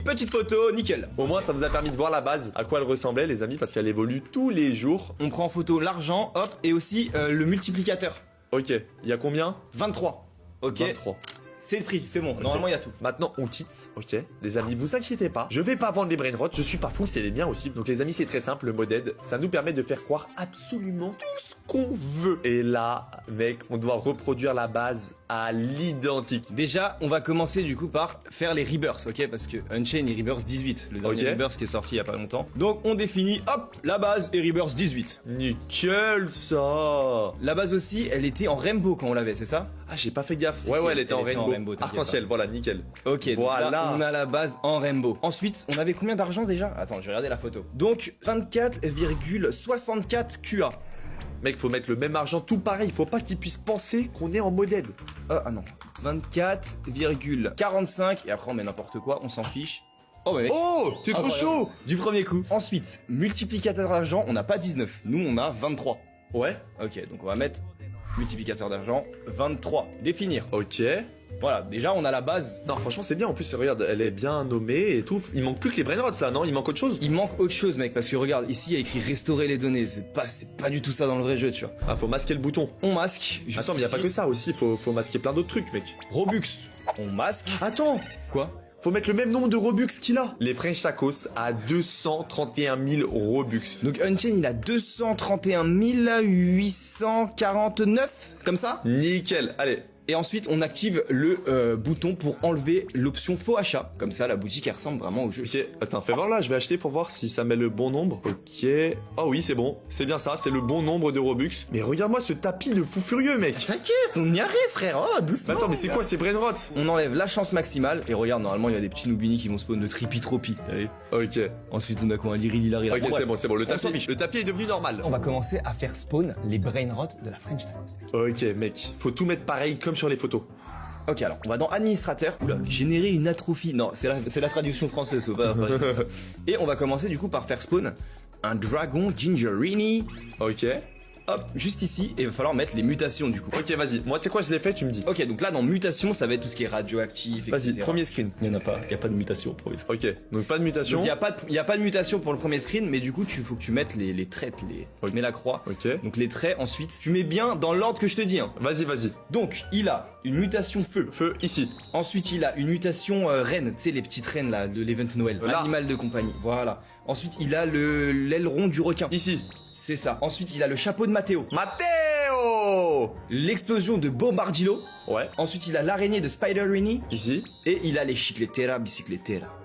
Petite photo, nickel. Au moins, ça vous a permis de voir la base, à quoi elle ressemblait, les amis, parce qu'elle évolue tous les jours. On prend en photo l'argent, hop, et aussi le multiplicateur. Ok, il y a combien? 23. Ok. 23. C'est le prix, c'est bon. Normalement, il y a tout. Maintenant, on quitte, ok. Les amis, vous inquiétez pas. Je vais pas vendre les brain rot, je suis pas fou, c'est les miens aussi. Donc les amis, c'est très simple, le modèle, ça nous permet de faire croire absolument tout ce qu'on veut. Et là, mec, on doit reproduire la base à l'identique. Déjà, on va commencer du coup par faire les rebirths, ok? Parce que Unchained et Rebirth 18, le dernier rebirth qui est sorti il y a pas longtemps. Donc on définit, hop, la base et Rebirth 18. Nickel ça. La base aussi, elle était en rainbow quand on l'avait, c'est ça? Ah, j'ai pas fait gaffe. Si, Ouais, si, elle était en rainbow. t'inquiète Arc-en-ciel, pas. voilà, nickel. Ok, voilà. Donc là, on a la base en rainbow. Ensuite, on avait combien d'argent déjà? Attends, je vais regarder la photo. Donc 24,64 QA. Mec, faut mettre le même argent tout pareil. Faut pas qu'ils puissent penser qu'on est en modèle. Ah non. 24,45 et après on met n'importe quoi, on s'en fiche. Oh mais mec. Oh, t'es trop chaud. Du premier coup. Ensuite, multiplicateur d'argent, on n'a pas 19. Nous, on a 23. Ouais. Ok, donc on va mettre multiplicateur d'argent 23. Définir. Ok. Voilà, déjà on a la base. Non, franchement, c'est bien. En plus, regarde, elle est bien nommée et tout. Il manque plus que les brain rots, là, non? Il manque autre chose? Il manque autre chose, mec, parce que regarde, ici il y a écrit restaurer les données. C'est pas du tout ça dans le vrai jeu, tu vois. Ah, faut masquer le bouton. On masque. Attends, mais y a pas que ça aussi. Faut masquer plein d'autres trucs, mec. Robux. On masque. Attends. Quoi? Faut mettre le même nombre de Robux qu'il a. Les French Tacos à 231 000 Robux. Donc Unchained il a 231 849, comme ça. Nickel. Allez. Et ensuite on active le bouton pour enlever l'option faux achat. Comme ça la boutique elle ressemble vraiment au jeu. Ok, attends, fais voir là, je vais acheter pour voir si ça met le bon nombre. Ok. Oh oui, c'est bon. C'est bien ça, c'est le bon nombre de Robux. Mais regarde-moi ce tapis de fou furieux, mec. T'inquiète, on y arrive frère, oh doucement. Mais attends, mais c'est quoi ces brain rots? On enlève la chance maximale. Et regarde, normalement il y a des petits noobini qui vont spawn de tripi-tropi. T'as vu? Ok. Ensuite on a quoi, un liri-lari. Ok, c'est bon, c'est bon. Le s'en tapis, fiche. le tapis est devenu normal. On va commencer à faire spawn les brain rot de la French Tacos. Ok, mec. Faut tout mettre pareil comme sur les photos. Ok, alors on va dans administrateur. Oula, générer une atrophie. Non, c'est la traduction française, faut pas. Et on va commencer du coup par faire spawn un dragon gingerini. Ok. Hop, juste ici, et il va falloir mettre les mutations du coup. Ok, vas-y. Moi, tu sais quoi, je l'ai fait, tu me dis. Ok, donc là dans mutation, ça va être tout ce qui est radioactif, etc. Vas-y, premier screen. Il y en a pas, il y a pas de mutation premier screen. Ok, donc pas de mutation. Donc il y a pas de mutation pour le premier screen, mais du coup faut que tu mettes les traits, tu mets la croix. Ok. Donc les traits ensuite, tu mets bien dans l'ordre que je te dis. Hein. Vas-y, vas-y. Donc il a une mutation feu. Feu, ici. Ensuite il a une mutation reine, tu sais les petites reines là de l'event Noël. Là. Animal de compagnie, voilà. Ensuite il a l'aileron du requin. Ici. C'est ça. Ensuite il a le chapeau de Matteo. Matteo. L'explosion de Bombardillo. Ouais. Ensuite il a l'araignée de Spiderini. Ici. Et il a les chicletera bicicletera.